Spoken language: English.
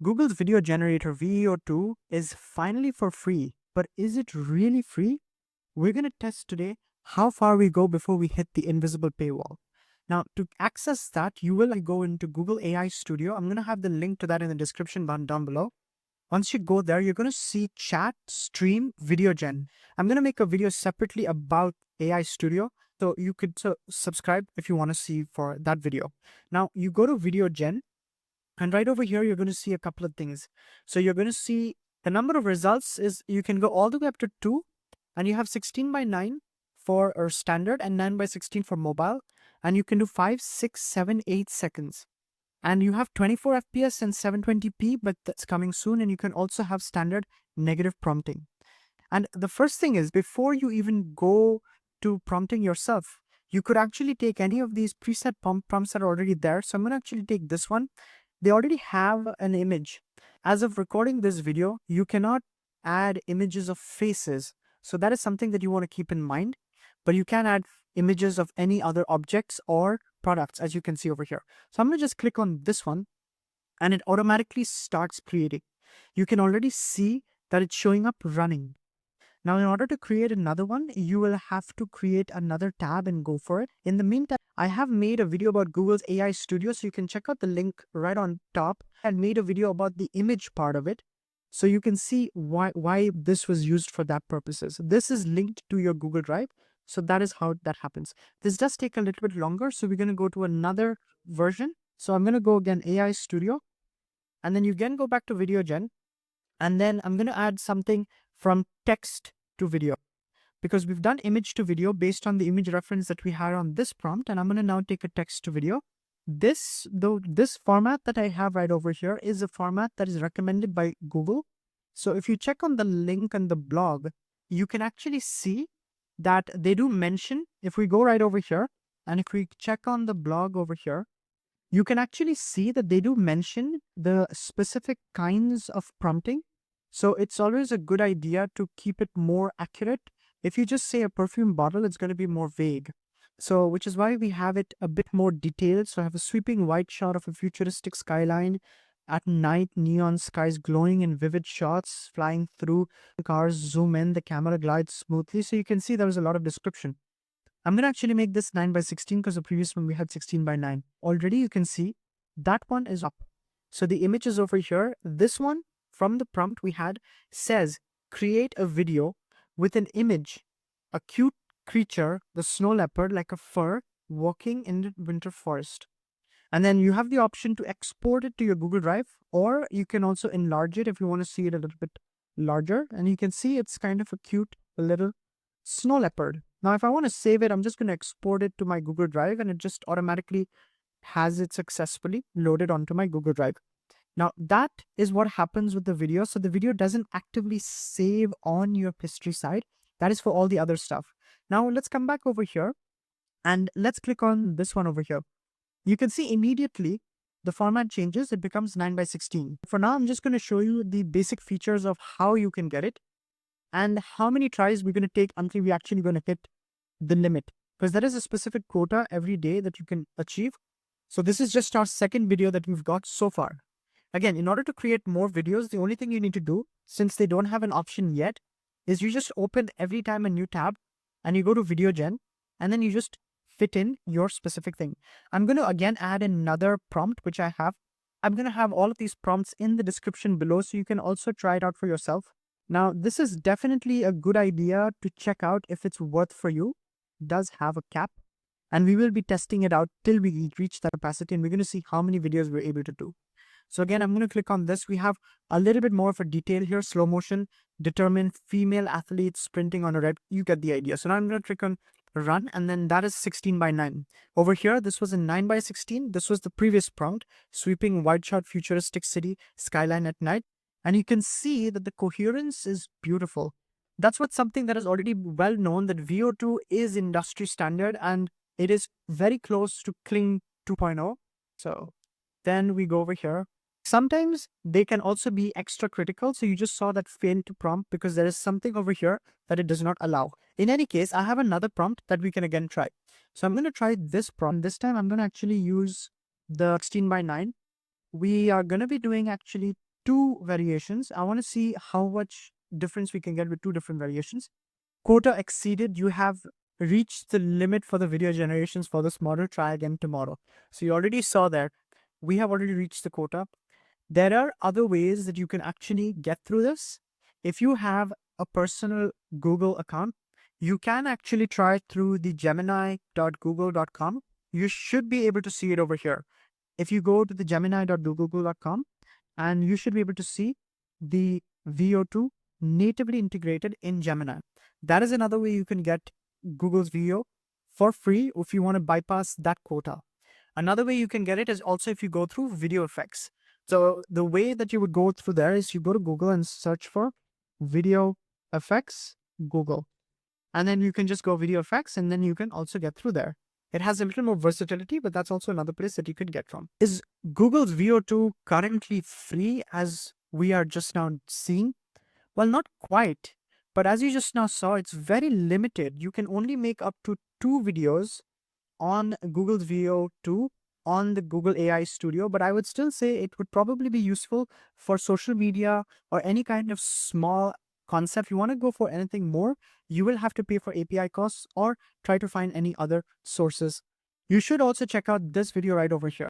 Google's video generator Veo2 is finally for free, but is it really free? We're going to test today how far we go before we hit the invisible paywall. Now, to access that, you will go into Google AI Studio. I'm going to have the link to that in the description button down below. Once you go there, you're going to see chat, stream, video gen. I'm going to make a video separately about AI Studio. So you could subscribe if you want to see for that video. Now, you go to video gen. And right over here, you're going to see a couple of things. So you're going to see the number of results is you can go all the way up to 2, and you have 16:9 for or standard and 9:16 for mobile. And you can do 5, 6, 7, 8 seconds. And you have 24 FPS and 720p, but that's coming soon. And you can also have standard negative prompting. And the first thing is, before you even go to prompting yourself, you could actually take any of these preset prompts that are already there. So I'm going to actually take this one. They already have an image. As of recording this video, you cannot add images of faces. So that is something that you want to keep in mind, but you can add images of any other objects or products, as you can see over here. So I'm going to just click on this one and it automatically starts creating. You can already see that it's showing up running. Now, in order to create another one, you will have to create another tab and go for it. In the meantime, I have made a video about Google's AI Studio, so you can check out the link right on top. I made a video about the image part of it, so you can see why this was used for that purposes. This is linked to your Google Drive, so that is how that happens. This does take a little bit longer, so we're going to go to another version. So I'm going to go again, AI Studio, and then you again go back to Video Gen, and then I'm going to add something from text to video, because we've done image to video based on the image reference that we had on this prompt. And I'm going to now take a text to video. This format that I have right over here is a format that is recommended by Google. So if you check on the link in the blog, you can actually see that they do mention, if we go right over here, and if we check on the blog over here, you can actually see that they do mention the specific kinds of prompting. So it's always a good idea to keep it more accurate. If you just say a perfume bottle, it's going to be more vague. So which is why we have it a bit more detailed. So I have a sweeping wide shot of a futuristic skyline at night, neon skies glowing in vivid shots, flying through the cars, zoom in, the camera glides smoothly. So you can see there was a lot of description. I'm going to actually make this 9:16 because the previous one we had 16:9. Already you can see that one is up. So the image is over here. This one from the prompt we had says, create a video with an image, a cute creature, the snow leopard, like a fur, walking in the winter forest. And then you have the option to export it to your Google Drive, or you can also enlarge it if you want to see it a little bit larger. And you can see it's kind of a cute little snow leopard. Now, if I want to save it, I'm just going to export it to my Google Drive, and it just automatically has it successfully loaded onto my Google Drive. Now, that is what happens with the video. So the video doesn't actively save on your history side. That is for all the other stuff. Now, let's come back over here and let's click on this one over here. You can see immediately the format changes. It becomes 9:16. For now, I'm just going to show you the basic features of how you can get it and how many tries we're going to take until we're actually going to hit the limit, because there is a specific quota every day that you can achieve. So this is just our second video that we've got so far. Again, in order to create more videos, the only thing you need to do, since they don't have an option yet, is you just open every time a new tab and you go to Video Gen, and then you just fit in your specific thing. I'm going to again add another prompt, which I have. I'm going to have all of these prompts in the description below, so you can also try it out for yourself. Now, this is definitely a good idea to check out if it's worth for you. It does have a cap, and we will be testing it out till we reach that capacity, and we're going to see how many videos we're able to do. So again, I'm going to click on this. We have a little bit more of a detail here. Slow motion, determine female athletes sprinting on a red. You get the idea. So now I'm going to click on run, and then that is 16:9. Over here, this was in 9:16. This was the previous prompt, sweeping wide shot futuristic city skyline at night. And you can see that the coherence is beautiful. That's what something that is already well known, that Veo2 is industry standard and it is very close to Kling 2.0. So then we go over here. Sometimes they can also be extra critical. So you just saw that fail to prompt because there is something over here that it does not allow. In any case, I have another prompt that we can again try. So I'm going to try this prompt. This time I'm going to actually use the 16:9. We are going to be doing actually two variations. I want to see how much difference we can get with two different variations. Quota exceeded. You have reached the limit for the video generations for this model. Try again tomorrow. So you already saw that we have already reached the quota. There are other ways that you can actually get through this. If you have a personal Google account, you can actually try through the gemini.google.com. You should be able to see it over here. If you go to the gemini.google.com, and you should be able to see the Veo2 natively integrated in Gemini. That is another way you can get Google's Veo for free if you want to bypass that quota. Another way you can get it is also if you go through video effects. So the way that you would go through there is you go to Google and search for video effects Google. And then you can just go video effects, and then you can also get through there. It has a little more versatility, but that's also another place that you could get from. Is Google's Veo2 currently free as we are just now seeing? Well, not quite, but as you just now saw, it's very limited. You can only make up to 2 videos on Google's Veo2 on the Google AI Studio, but I would still say it would probably be useful for social media or any kind of small concept. If you want to go for anything more, you will have to pay for API costs or try to find any other sources. You should also check out this video right over here.